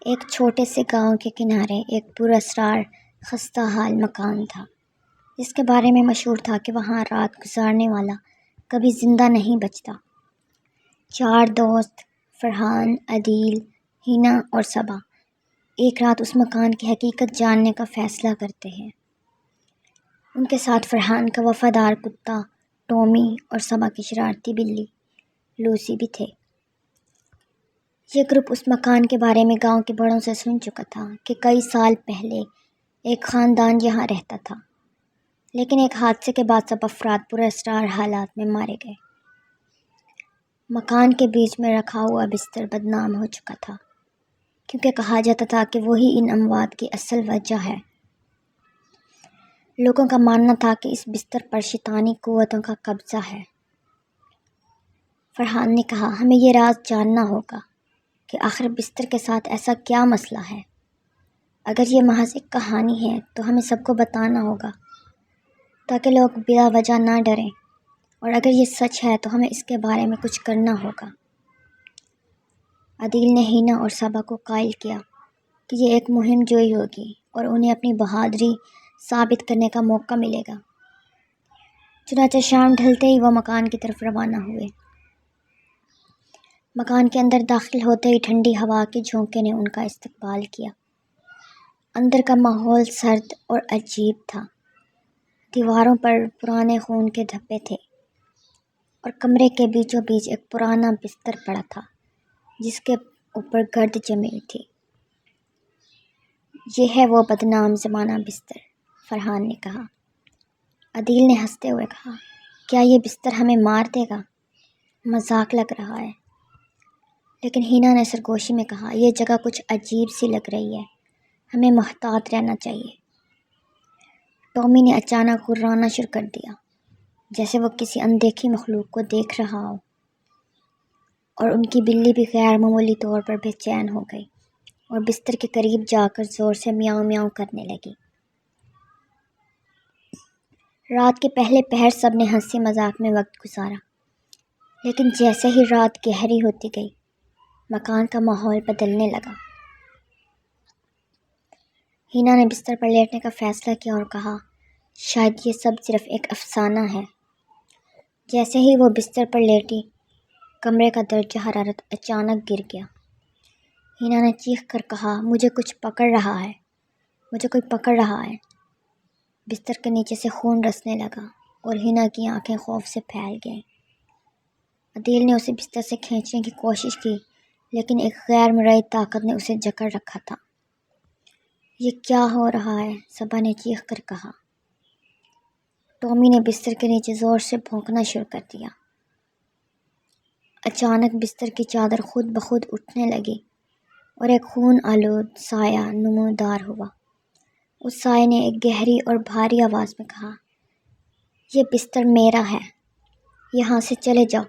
ایک چھوٹے سے گاؤں کے کنارے ایک پراسرار خستہ حال مکان تھا، جس کے بارے میں مشہور تھا کہ وہاں رات گزارنے والا کبھی زندہ نہیں بچتا۔ 4 دوست فرحان، عدیل، ہینا اور صبا ایک رات اس مکان کی حقیقت جاننے کا فیصلہ کرتے ہیں۔ ان کے ساتھ فرحان کا وفادار کتا ٹومی اور صبا کی شرارتی بلی لوسی بھی تھے۔ یہ گروپ اس مکان کے بارے میں گاؤں کے بڑوں سے سن چکا تھا کہ کئی سال پہلے ایک خاندان یہاں رہتا تھا، لیکن ایک حادثے کے بعد سب افراد پراسرار حالات میں مارے گئے۔ مکان کے بیچ میں رکھا ہوا بستر بدنام ہو چکا تھا، کیونکہ کہا جاتا تھا کہ وہی ان اموات کی اصل وجہ ہے۔ لوگوں کا ماننا تھا کہ اس بستر پر شیطانی قوتوں کا قبضہ ہے۔ فرحان نے کہا، ہمیں یہ راز جاننا ہوگا کہ آخر بستر کے ساتھ ایسا کیا مسئلہ ہے۔ اگر یہ محض ایک کہانی ہے تو ہمیں سب کو بتانا ہوگا تاکہ لوگ بلا وجہ نہ ڈریں، اور اگر یہ سچ ہے تو ہمیں اس کے بارے میں کچھ کرنا ہوگا۔ عدیل نے ہینا اور صبا کو قائل کیا کہ یہ ایک مہم جوئی ہوگی اور انہیں اپنی بہادری ثابت کرنے کا موقع ملے گا۔ چنانچہ شام ڈھلتے ہی وہ مکان کی طرف روانہ ہوئے۔ مکان کے اندر داخل ہوتے ہی ٹھنڈی ہوا کے جھونکے نے ان کا استقبال کیا۔ اندر کا ماحول سرد اور عجیب تھا۔ دیواروں پر پرانے خون کے دھبے تھے اور کمرے کے بیچوں بیچ ایک پرانا بستر پڑا تھا جس کے اوپر گرد جمی تھی۔ یہ ہے وہ بدنام زمانہ بستر، فرحان نے کہا۔ عدیل نے ہنستے ہوئے کہا، کیا یہ بستر ہمیں مار دے گا؟ مذاق لگ رہا ہے۔ لیکن ہینا نے سرگوشی میں کہا، یہ جگہ کچھ عجیب سی لگ رہی ہے، ہمیں محتاط رہنا چاہیے۔ ٹومی نے اچانک غرانا شروع کر دیا، جیسے وہ کسی اندیکھی مخلوق کو دیکھ رہا ہو، اور ان کی بلی بھی غیر معمولی طور پر بے چین ہو گئی اور بستر کے قریب جا کر زور سے میاؤں میاؤں کرنے لگی۔ رات کے پہلے پہر سب نے ہنسی مذاق میں وقت گزارا، لیکن جیسے ہی رات گہری ہوتی گئی، مکان کا ماحول بدلنے لگا۔ ہینا نے بستر پر لیٹنے کا فیصلہ کیا اور کہا، شاید یہ سب صرف ایک افسانہ ہے۔ جیسے ہی وہ بستر پر لیٹی، کمرے کا درجہ حرارت اچانک گر گیا۔ ہینا نے چیخ کر کہا، مجھے کچھ پکڑ رہا ہے، مجھے کوئی پکڑ رہا ہے۔ بستر کے نیچے سے خون رسنے لگا اور ہینا کی آنکھیں خوف سے پھیل گئیں۔ عدیل نے اسے بستر سے کھینچنے کی کوشش کی، لیکن ایک غیر مرئی طاقت نے اسے جکڑ رکھا تھا۔ یہ کیا ہو رہا ہے؟ صبا نے چیخ کر کہا۔ ٹومی نے بستر کے نیچے زور سے بھونکنا شروع کر دیا۔ اچانک بستر کی چادر خود بخود اٹھنے لگی اور ایک خون آلود سایہ نمودار ہوا۔ اس سائے نے ایک گہری اور بھاری آواز میں کہا، یہ بستر میرا ہے، یہاں سے چلے جاؤ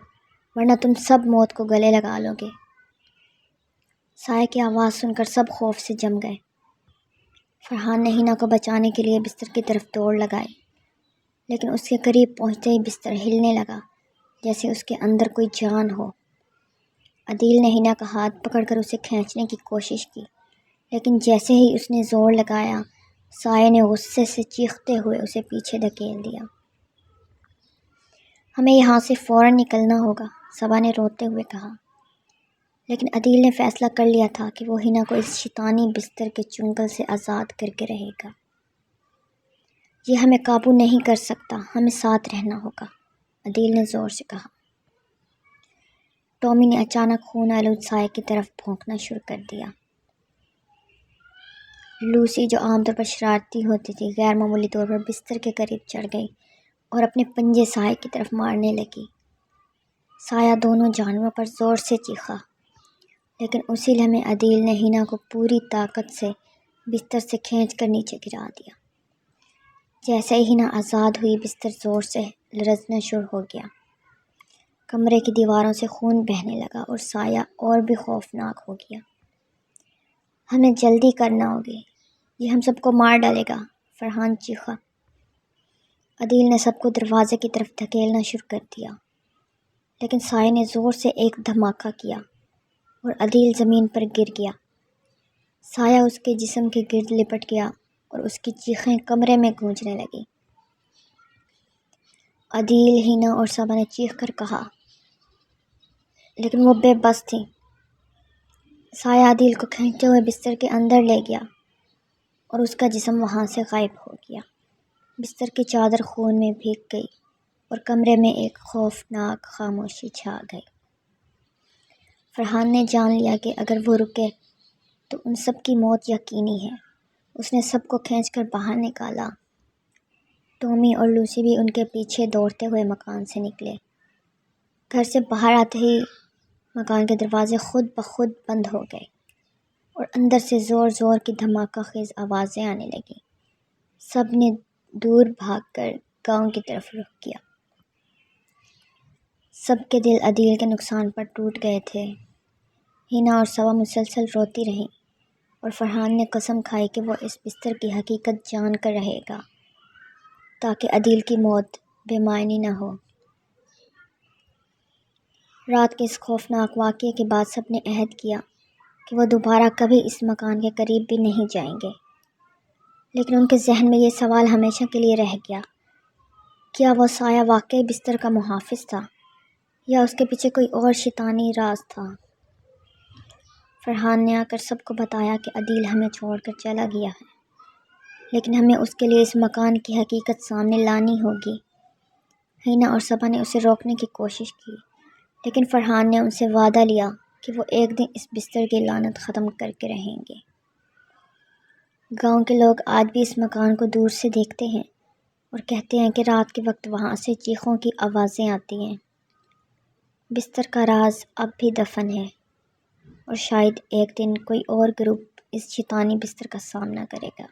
ورنہ تم سب موت کو گلے لگا لو گے۔ سائے کی آواز سن کر سب خوف سے جم گئے۔ فرحان نے ہینا کو بچانے کے لیے بستر کی طرف دوڑ لگائی، لیکن اس کے قریب پہنچتے ہی بستر ہلنے لگا جیسے اس کے اندر کوئی جان ہو۔ عدیل نے ہینا کا ہاتھ پکڑ کر اسے کھینچنے کی کوشش کی، لیکن جیسے ہی اس نے زور لگایا، سائے نے غصے سے چیختے ہوئے اسے پیچھے دھکیل دیا۔ ہمیں یہاں سے فوراً نکلنا ہوگا، صبا نے روتے ہوئے کہا۔ لیکن عدیل نے فیصلہ کر لیا تھا کہ وہ ہینا کو اس شیطانی بستر کے چنگل سے آزاد کر کے رہے گا۔ یہ ہمیں قابو نہیں کر سکتا، ہمیں ساتھ رہنا ہوگا، عدیل نے زور سے کہا۔ ٹومی نے اچانک خون آلود سائے کی طرف بھونکنا شروع کر دیا۔ لوسی، جو عام طور پر شرارتی ہوتی تھی، غیر معمولی طور پر بستر کے قریب چڑھ گئی اور اپنے پنجے سائے کی طرف مارنے لگی۔ سایہ دونوں جانوروں پر زور سے چیخا، لیکن اسی لمحے عدیل نے ہینا کو پوری طاقت سے بستر سے کھینچ کر نیچے گرا دیا۔ جیسے ہی ہینا آزاد ہوئی، بستر زور سے لرزنا شروع ہو گیا۔ کمرے کی دیواروں سے خون بہنے لگا اور سایہ اور بھی خوفناک ہو گیا۔ ہمیں جلدی کرنا ہوگی، یہ ہم سب کو مار ڈالے گا، فرحان چیخا۔ عدیل نے سب کو دروازے کی طرف دھکیلنا شروع کر دیا، لیکن سائے نے زور سے ایک دھماکہ کیا اور عدیل زمین پر گر گیا۔ سایہ اس کے جسم کے گرد لپٹ گیا اور اس کی چیخیں کمرے میں گونجنے لگیں۔ عدیل، ہینا اور صبا نے چیخ کر کہا، لیکن وہ بے بس تھیں۔ سایہ عدیل کو کھینچتے ہوئے بستر کے اندر لے گیا اور اس کا جسم وہاں سے غائب ہو گیا۔ بستر کی چادر خون میں بھیگ گئی اور کمرے میں ایک خوفناک خاموشی چھا گئی۔ فرحان نے جان لیا کہ اگر وہ رکے تو ان سب کی موت یقینی ہے۔ اس نے سب کو کھینچ کر باہر نکالا۔ ٹومی اور لوسی بھی ان کے پیچھے دوڑتے ہوئے مکان سے نکلے۔ گھر سے باہر آتے ہی مکان کے دروازے خود بخود بند ہو گئے اور اندر سے زور زور کی دھماکہ خیز آوازیں آنے لگیں۔ سب نے دور بھاگ کر گاؤں کی طرف رخ کیا۔ سب کے دل عدیل کے نقصان پر ٹوٹ گئے تھے۔ ہینا اور صبا مسلسل روتی رہیں اور فرحان نے قسم کھائی کہ وہ اس بستر کی حقیقت جان کر رہے گا تاکہ عدیل کی موت بے معنی نہ ہو۔ رات کے اس خوفناک واقعے کے بعد سب نے عہد کیا کہ وہ دوبارہ کبھی اس مکان کے قریب بھی نہیں جائیں گے، لیکن ان کے ذہن میں یہ سوال ہمیشہ کے لیے رہ گیا، کیا وہ سایہ واقعی بستر کا محافظ تھا یا اس کے پیچھے کوئی اور شیطانی راز تھا؟ فرحان نے آ کر سب کو بتایا کہ عدیل ہمیں چھوڑ کر چلا گیا ہے، لیکن ہمیں اس کے لیے اس مکان کی حقیقت سامنے لانی ہوگی۔ ہینا اور صبا نے اسے روکنے کی کوشش کی، لیکن فرحان نے ان سے وعدہ لیا کہ وہ ایک دن اس بستر کی لعنت ختم کر کے رہیں گے۔ گاؤں کے لوگ آج بھی اس مکان کو دور سے دیکھتے ہیں اور کہتے ہیں کہ رات کے وقت وہاں سے چیخوں کی آوازیں آتی ہیں۔ بستر کا راز اب بھی دفن ہے اور شاید ایک دن کوئی اور گروپ اس شیطانی بستر کا سامنا کرے گا۔